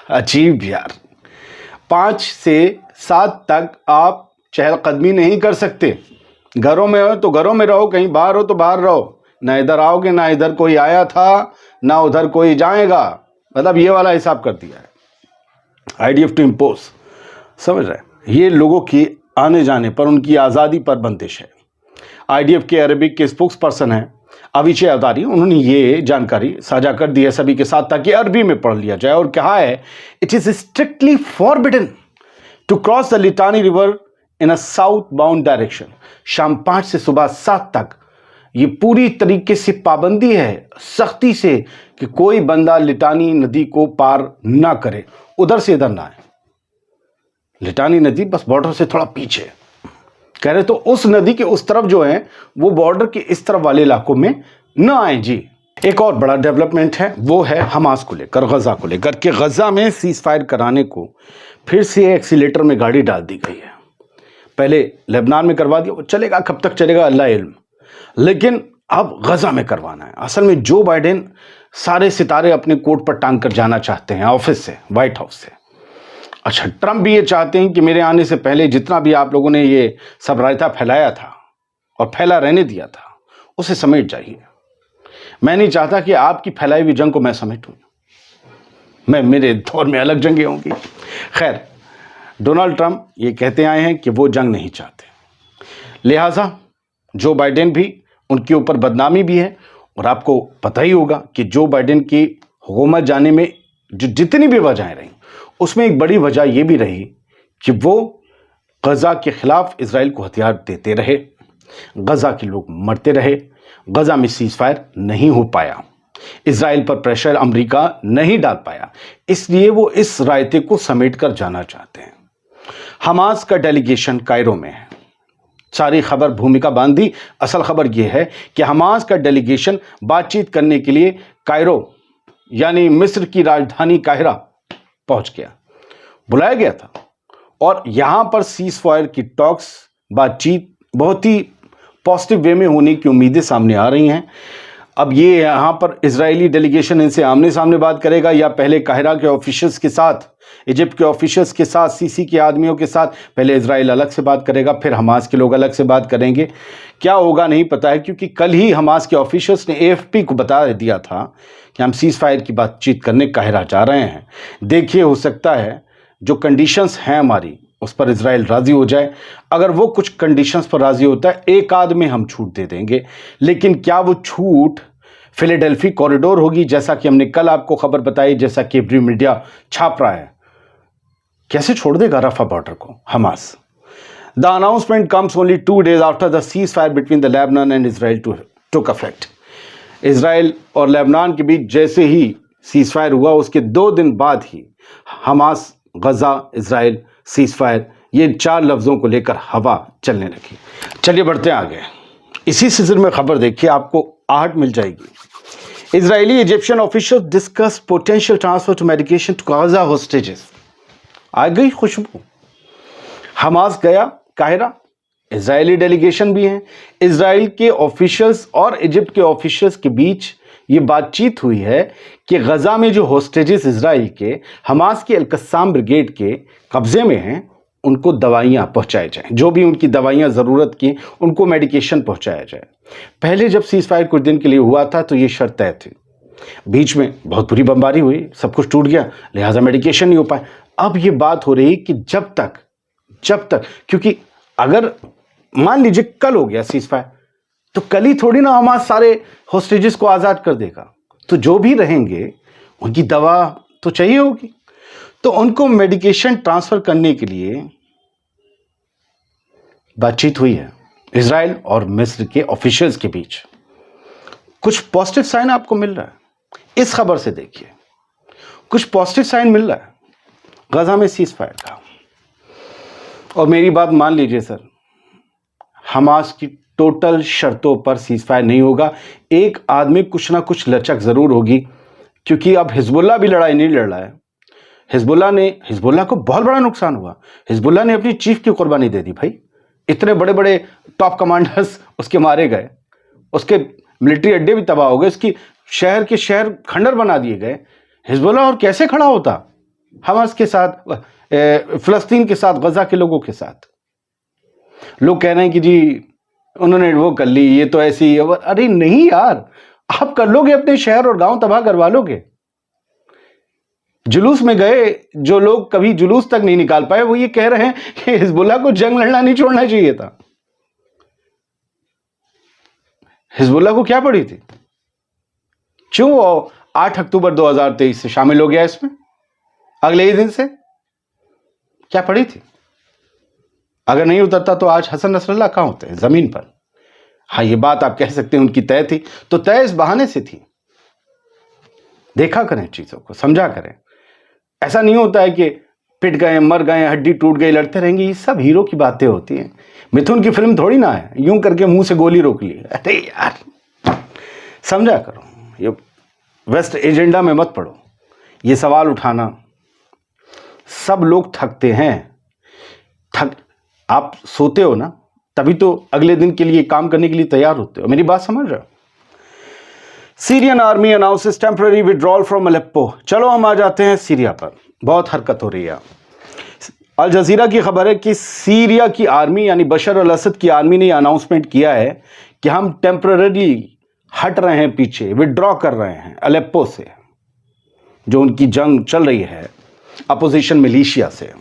अजीब यार, 5 से 7 तक आप चहलकदमी नहीं कर सकते। घरों में हो तो घरों में रहो, कहीं बाहर हो तो बाहर रहो। ना इधर आओगे, ना इधर कोई आया था, ना उधर कोई जाएगा। मतलब ये वाला हिसाब कर दिया है आईडीएफ टू इम्पोज। समझ रहे हैं? ये लोगों की आने जाने पर, उनकी आज़ादी पर बंदिश है। आईडीएफ के अरबिक के स्पोक्स पर्सन हैं अविचे अवतारी, उन्होंने ये जानकारी साझा कर दी है सभी के साथ ताकि अरबी में पढ़ लिया जाए, और कहा है it is strictly forbidden to cross the Litani river in a south bound direction. शाम 5 से सुबह 7 तक ये पूरी तरीके से पाबंदी है, सख्ती से, कि कोई बंदा लिटानी नदी को पार ना करे, उधर से इधर ना आए। लिटानी नदी बस बॉर्डर से थोड़ा पीछे, कह रहे तो उस नदी के उस तरफ जो है वो बॉर्डर के इस तरफ वाले इलाकों में ना आए जी। एक और बड़ा डेवलपमेंट है, वो है हमास को लेकर, गजा को लेकर, कि गजा में सीज फायर कराने को फिर से एक्सीलेटर में गाड़ी डाल दी गई है। पहले लेबनान में करवा दिया, वो चलेगा, कब तक चलेगा अल्लाह इल्म, लेकिन अब गजा में करवाना है। असल में जो बाइडेन सारे सितारे अपने कोट पर टांग कर जाना चाहते हैं ऑफिस से, व्हाइट हाउस से। अच्छा, ट्रंप भी ये चाहते हैं कि मेरे आने से पहले जितना भी आप लोगों ने ये सब रायता फैलाया था और फैला रहने दिया था, उसे समेट जाइए। मैं नहीं चाहता कि आपकी फैलाई हुई जंग को मैं समेटूं। मेरे दौर में अलग जंगें होंगी। खैर, डोनाल्ड ट्रंप ये कहते आए हैं कि वो जंग नहीं चाहते, लिहाजा जो बाइडेन भी, उनके ऊपर बदनामी भी है। और आपको पता ही होगा कि जो बाइडेन की हुकूमत जाने में जो जितनी भी वजहें रहीं, उसमें एक बड़ी वजह यह भी रही कि वो गजा के खिलाफ इजराइल को हथियार देते रहे, गजा के लोग मरते रहे, गजा में सीज फायर नहीं हो पाया, इजराइल पर प्रेशर अमेरिका नहीं डाल पाया, इसलिए वो इस रायते को समेट कर जाना चाहते हैं। हमास का डेलीगेशन कायरो में है। सारी खबर भूमिका बांधी, असल खबर यह है कि हमास का डेलीगेशन बातचीत करने के लिए कायरो यानी मिस्र की राजधानी काहिरा पहुंच गया, बुलाया गया था। और यहां पर सीज फायर की टॉक्स, बातचीत बहुत ही पॉजिटिव वे में होने की उम्मीदें सामने आ रही हैं। अब ये यहां पर इजरायली डेलीगेशन इनसे आमने सामने बात करेगा, या पहले काहिरा के ऑफिशियल्स के साथ, इजिप्ट के ऑफिशियल्स के साथ, सीसी के आदमियों के साथ पहले इजराइल अलग से बात करेगा, फिर हमास के लोग अलग से बात करेंगे। क्या होगा नहीं पता है, क्योंकि कल ही हमास के ऑफिशियल्स ने एएफपी को बता दिया था कि हम सीज फायर की बातचीत करने काहिरा जा रहे हैं। देखिए, हो सकता है जो कंडीशंस हैं हमारी, उस पर इजराइल राजी हो जाए। अगर वो कुछ कंडीशंस पर राजी होता है, एक आध में हम छूट दे देंगे, लेकिन क्या वो छूट फिलाडेल्फी कॉरिडोर होगी, जैसा कि हमने कल आपको खबर बताई, जैसा कि एवरी मीडिया छाप रहा है? कैसे छोड़ देगा रफा बॉर्डर को Hamas? The announcement comes only 2 days after the cease fire between the Lebanon and Israel took effect. Israel और लेबनान के बीच जैसे ही सीज फायर हुआ, उसके 2 दिन बाद ही हमास, गजा, इजराइल, सीज फायर, ये 4 लफ्ज़ों को लेकर हवा चलने लगी। चलिए बढ़ते हैं आगे। इसी सीजन में खबर देखिए, आपको आहट मिल जाएगी। Israeli Egyptian official discuss potential transfer to medication to Gaza hostages. आ गई खुशबू। हमास गया काहिरा, इजरायली डेलीगेशन भी हैं। इजराइल के ऑफिशियल्स और इजिप्ट के ऑफिशियल्स के बीच ये बातचीत हुई है कि गजा में जो होस्टेजेस इजराइल के हमास के अल-कस्साम ब्रिगेड के कब्जे में हैं, उनको दवाइयाँ पहुँचाई जाएँ, जो भी उनकी दवाइयाँ ज़रूरत की, उनको मेडिकेशन पहुँचाया जाए। पहले जब सीज फायर कुछ दिन के लिए हुआ था तो ये शर्त तय थी। बीच में बहुत बुरी बमबारी हुई, सब कुछ टूट गया, लिहाजा मेडिकेशन नहीं हो पाए। अब ये बात हो रही कि जब तक, क्योंकि अगर मान लीजिए कल हो गया सीज फायर, तो कल ही थोड़ी ना हमास सारे होस्टेजेस को आज़ाद कर देगा। तो जो भी रहेंगे उनकी दवा तो चाहिए होगी, तो उनको मेडिकेशन ट्रांसफ़र करने के लिए बातचीत हुई है इजराइल और मिस्र के ऑफिशियल्स के बीच। कुछ पॉजिटिव साइन आपको मिल रहा है इस खबर से। देखिए, कुछ पॉजिटिव साइन मिल रहा है गजा में सीज फायर का। और मेरी बात मान लीजिए सर, हमास की टोटल शर्तों पर सीज फायर नहीं होगा। एक आदमी कुछ ना कुछ लचक ज़रूर होगी, क्योंकि अब हिजबुल्ला भी लड़ाई नहीं लड़ रहा है। हिजबुल्ला को बहुत बड़ा नुकसान हुआ। हिजबुल्ला ने अपनी चीफ की कुर्बानी दे दी भाई। इतने बड़े बड़े टॉप कमांडर्स उसके मारे गए, उसके मिलिट्री अड्डे भी तबाह हो गए, उसकी शहर के शहर खंडर बना दिए गए। हिजबुल्ला और कैसे खड़ा होता? हमास के साथ, फ़लस्तीन के साथ, गज़ा के लोगों के साथ। लोग कह रहे हैं कि जी उन्होंने वो कर ली, ये तो ऐसी है। अरे नहीं यार, आप कर लोगे, अपने शहर और गांव तबाह करवा लोगे। जुलूस में गए जो लोग कभी जुलूस तक नहीं निकाल पाए, वो ये कह रहे हैं कि हिजबुल्लाह को जंग लड़ना नहीं छोड़ना चाहिए था। हिजबुल्लाह को क्या पड़ी थी? क्यों वो 8 अक्टूबर 2023 से शामिल हो गया इसमें? अगले ही दिन से क्या पड़ी थी? अगर नहीं उतरता तो आज हसन नसरल्लाह कहां होते हैं? जमीन पर। हाँ, ये बात आप कह सकते हैं उनकी तय थी, तो तय इस बहाने से थी। देखा करें चीजों को, समझा करें। ऐसा नहीं होता है कि पिट गए, मर गए, हड्डी टूट गई, लड़ते रहेंगे। ये सब हीरो की बातें होती हैं। मिथुन की फिल्म थोड़ी ना है यूं करके मुंह से गोली रोक ली। अरे यार, समझा करो। ये वेस्ट एजेंडा में मत पड़ो। ये सवाल उठाना, सब लोग थकते हैं। आप सोते हो ना, तभी तो अगले दिन के लिए काम करने के लिए तैयार होते हो। मेरी बात समझ रहे हो? Syrian army announces temporary withdrawal from Aleppo. चलो हम आ जाते हैं सीरिया पर। बहुत हरकत हो रही है। अल जजीरा की खबर है कि सीरिया की आर्मी यानी बशर अल असद की आर्मी ने अनाउंसमेंट किया है कि हम टेम्पररी हट रहे हैं, पीछे विड्रॉ कर रहे हैं अलेप्पो से, जो उनकी जंग चल रही है अपोजिशन मिलिशिया से।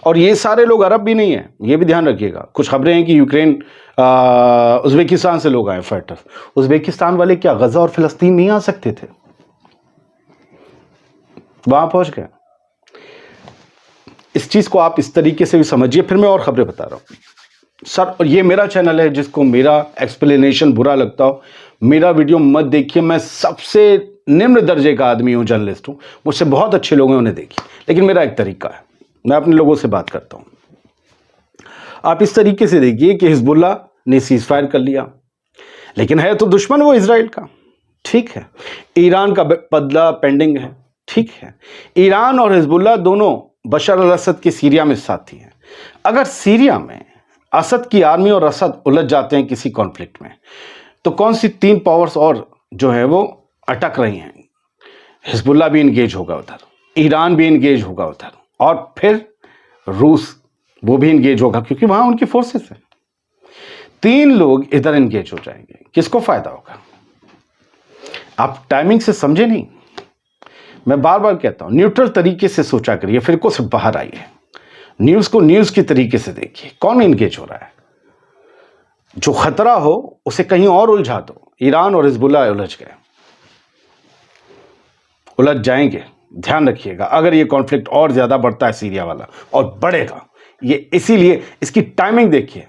और ये सारे लोग अरब भी नहीं हैं, ये भी ध्यान रखिएगा। कुछ खबरें हैं कि यूक्रेन, उज़्बेकिस्तान से लोग आए फाइटर्स। उज़्बेकिस्तान वाले क्या गजा और फिलिस्तीन नहीं आ सकते थे? वहां पहुंच गए। इस चीज को आप इस तरीके से भी समझिए। फिर मैं और खबरें बता रहा हूं सर। और ये मेरा चैनल है, जिसको मेरा एक्सप्लेनेशन बुरा लगता हो, मेरा वीडियो मत देखिए। मैं सबसे निम्न दर्जे का आदमी हूं, जर्नलिस्ट हूं। मुझसे बहुत अच्छे लोग हैं, उन्हें देखिए। लेकिन मेरा एक तरीका है, मैं अपने लोगों से बात करता हूं। आप इस तरीके से देखिए कि हिजबुल्लाह ने सीज फायर कर लिया, लेकिन है तो दुश्मन वो इजराइल का, ठीक है। ईरान का बदला पेंडिंग है, ठीक है। ईरान और हिजबुल्लाह दोनों बशर अल असद के सीरिया में साथी हैं। अगर सीरिया में असद की आर्मी और असद उलझ जाते हैं किसी कॉन्फ्लिक्ट में, तो कौन सी 3 पावर्स और जो है वो अटक रही हैं? हिजबुल्लाह भी इंगेज होगा उधर, ईरान भी इंगेज होगा उधर, और फिर रूस वो भी इंगेज होगा, क्योंकि वहां उनकी फोर्सेस हैं। 3 लोग इधर इंगेज हो जाएंगे। किसको फायदा होगा? आप टाइमिंग से समझे नहीं। मैं बार बार कहता हूं, न्यूट्रल तरीके से सोचा करिए, फिर से बाहर आइए। न्यूज को न्यूज की तरीके से देखिए। कौन इंगेज हो रहा है? जो खतरा हो उसे कहीं और उलझा दो। ईरान और हिजबुल्लाह उलझ गए, उलझ जाएंगे। ध्यान रखिएगा, अगर ये कॉन्फ्लिक्ट और ज्यादा बढ़ता है सीरिया वाला, और बढ़ेगा ये, इसीलिए इसकी टाइमिंग देखिए।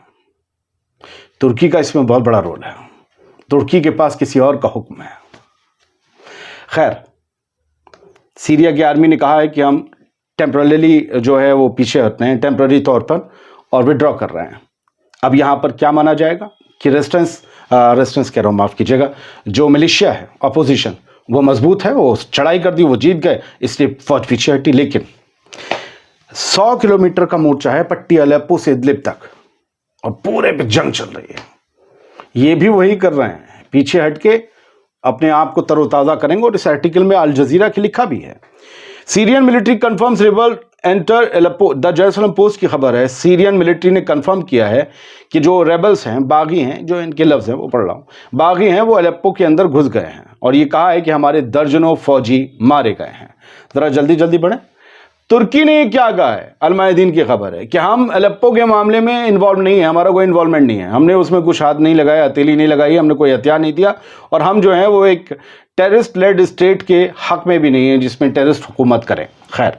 तुर्की का इसमें बहुत बड़ा रोल है। तुर्की के पास किसी और का हुक्म है। खैर, सीरिया की आर्मी ने कहा है कि हम टेम्पररीली जो है वो पीछे हटते हैं, टेम्पररी तौर पर, और विड्रॉ कर रहे हैं। अब यहाँ पर क्या माना जाएगा कि रेजिस्टेंस कह रहा हूँ, माफ़ कीजिएगा, जो मिलिशिया है, अपोजिशन, वो मजबूत है, वो चढ़ाई कर दी, वो जीत गए, इसलिए फौज पीछे हटी। लेकिन 100 किलोमीटर का मोर्चा है पट्टी अलेप्पो से इदलिब तक, और पूरे पे जंग चल रही है। ये भी वही कर रहे हैं, पीछे हट के अपने आप को तरोताज़ा करेंगे। और इस आर्टिकल में अल जजीरा की लिखा भी है, Syrian military confirms revolt enter Aleppo. The Jerusalem post की खबर है, सीरियन मिलिट्री ने कंफर्म किया है कि जो रेबल्स हैं, बागी हैं, जो इनके लफ्ज़ हैं वो पढ़ रहा हूँ, बागी हैं, वो अलेप्पो के अंदर घुस गए हैं। और ये कहा है कि हमारे दर्जनों फौजी मारे गए हैं। ज़रा जल्दी जल्दी बढ़ें। तुर्की ने क्या कहा है? अल मायदीन की खबर है कि हम अलेप्पो के मामले में इन्वॉल्व नहीं है, हमारा कोई इन्वॉल्वमेंट नहीं है, हमने उसमें कुछ हाथ नहीं लगाया, हथेली नहीं लगाई, हमने कोई हथियार नहीं दिया, और हम जो है वो एक टेररिस्ट लेड स्टेट के हक में भी नहीं है जिसमें टेररिस्ट हुकूमत करें। खैर,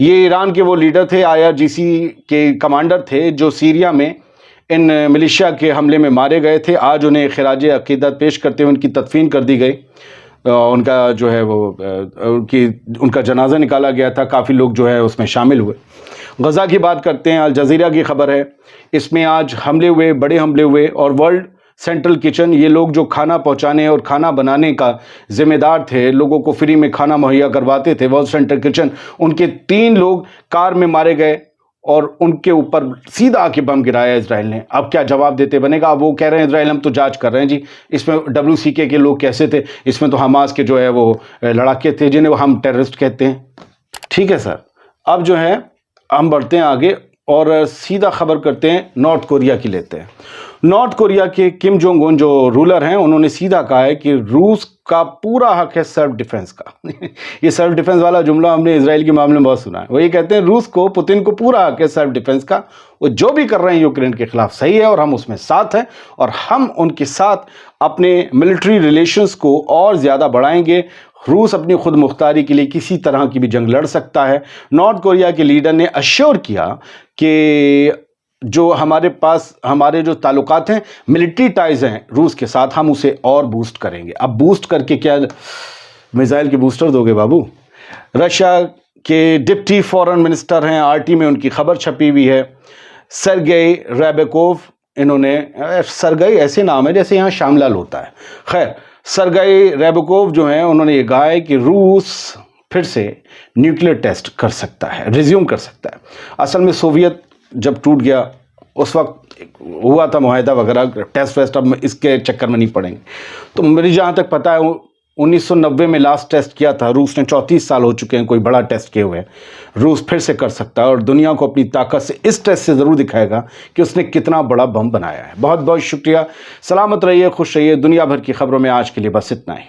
ये ईरान के वो लीडर थे, IRGC के कमांडर थे, जो सीरिया में इन मिलिशिया के हमले में मारे गए थे। आज उन्हें खिराज अकीदत पेश करते हुए उनकी तदफीन कर दी गई। उनका जो है वो उनका जनाजा निकाला गया था। काफ़ी लोग जो है उसमें शामिल हुए। गज़ा की बात करते हैं, अल जजीरा की खबर है, इसमें आज हमले हुए, बड़े हमले हुए, और वर्ल्ड सेंट्रल किचन, ये लोग जो खाना पहुंचाने और खाना बनाने का जिम्मेदार थे, लोगों को फ्री में खाना मुहैया करवाते थे, वर्ल्ड सेंट्रल किचन, उनके 3 लोग कार में मारे गए, और उनके ऊपर सीधा आके बम गिराया इसराइल ने। अब क्या जवाब देते बनेगा? अब वो कह रहे हैं इसराइल हम तो जांच कर रहे हैं जी, इसमें WCK के लोग कैसे थे, इसमें तो हमास के जो है वो लड़ाके थे, जिन्हें हम टेररिस्ट कहते हैं। ठीक है सर, अब जो है हम बढ़ते हैं आगे और सीधा खबर करते हैं नॉर्थ कोरिया की लेते हैं। नॉर्थ कोरिया के किम जोंग उन जो रूलर हैं, उन्होंने सीधा कहा है कि रूस का पूरा हक है सेल्फ डिफेंस का। ये सेल्फ डिफेंस वाला जुमला हमने इजराइल के मामले में बहुत सुना है। वो ये कहते हैं रूस को, पुतिन को पूरा हक है सेल्फ डिफेंस का। वो जो भी कर रहे हैं यूक्रेन के खिलाफ सही है और हम उसमें साथ हैं, और हम उनके साथ अपने मिलिट्री रिलेशंस को और ज़्यादा बढ़ाएंगे। रूस अपनी खुद मुख्तारी के लिए किसी तरह की भी जंग लड़ सकता है। नॉर्थ कोरिया के लीडर ने अश्योर किया कि जो हमारे पास हमारे जो ताल्लुकात हैं, मिलिट्री टाइज हैं रूस के साथ, हम उसे और बूस्ट करेंगे। अब बूस्ट करके क्या, मिसाइल के बूस्टर दोगे बाबू? रशिया के डिप्टी फॉरेन मिनिस्टर हैं, आरटी में उनकी खबर छपी हुई है, सरगेई रेबेकोव। इन्होंने, सरगेई ऐसे नाम है जैसे यहाँ श्यामलाल होता है। खैर, सरगेई रेबेकोव जो हैं, उन्होंने ये कहा है कि रूस फिर से न्यूक्लियर टेस्ट कर सकता है, रिज्यूम कर सकता है। असल में सोवियत जब टूट गया उस वक्त हुआ था मुआहदा वगैरह, टेस्ट वेस्ट, अब इसके चक्कर में नहीं पड़ेंगे। तो मेरी जहाँ तक पता है 1990 में लास्ट टेस्ट किया था रूस ने। 34 साल हो चुके हैं कोई बड़ा टेस्ट किए हुए। रूस फिर से कर सकता है और दुनिया को अपनी ताकत से इस टेस्ट से ज़रूर दिखाएगा कि उसने कितना बड़ा बम बनाया है। बहुत बहुत शुक्रिया, सलामत रहिए, खुश रहिए। दुनिया भर की खबरों में आज के लिए बस इतना ही।